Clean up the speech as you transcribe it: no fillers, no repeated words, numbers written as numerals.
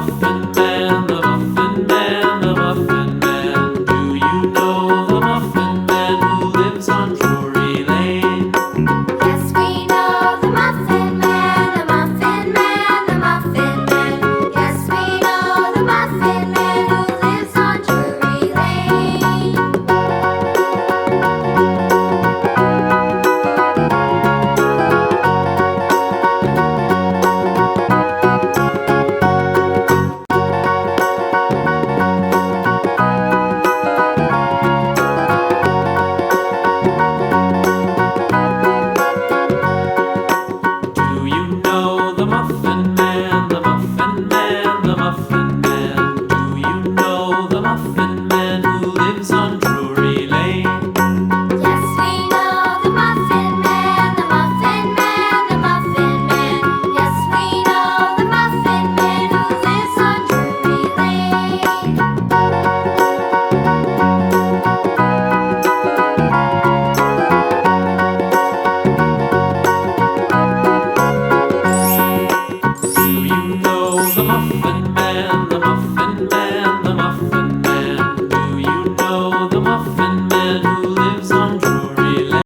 Muffin Man, the Muffin Man, the Muffin Man. Do you know the Muffin Man who lives on Drury Lane? Yes, we know the Muffin Man, the Muffin Man, the Muffin Man. Yes, we know the Muffin Man who lives on Drury Lane. Do you know the Muffin Man, the Muffin Man, the Muffin Man? Do you know the Muffin Man who lives on Drury Lane? Yes, we know the Muffin Man, the Muffin Man, the Muffin Man. Yes, we know the Muffin Man who lives on Drury Lane. Do you know the Muffin Man, the Muffin Man?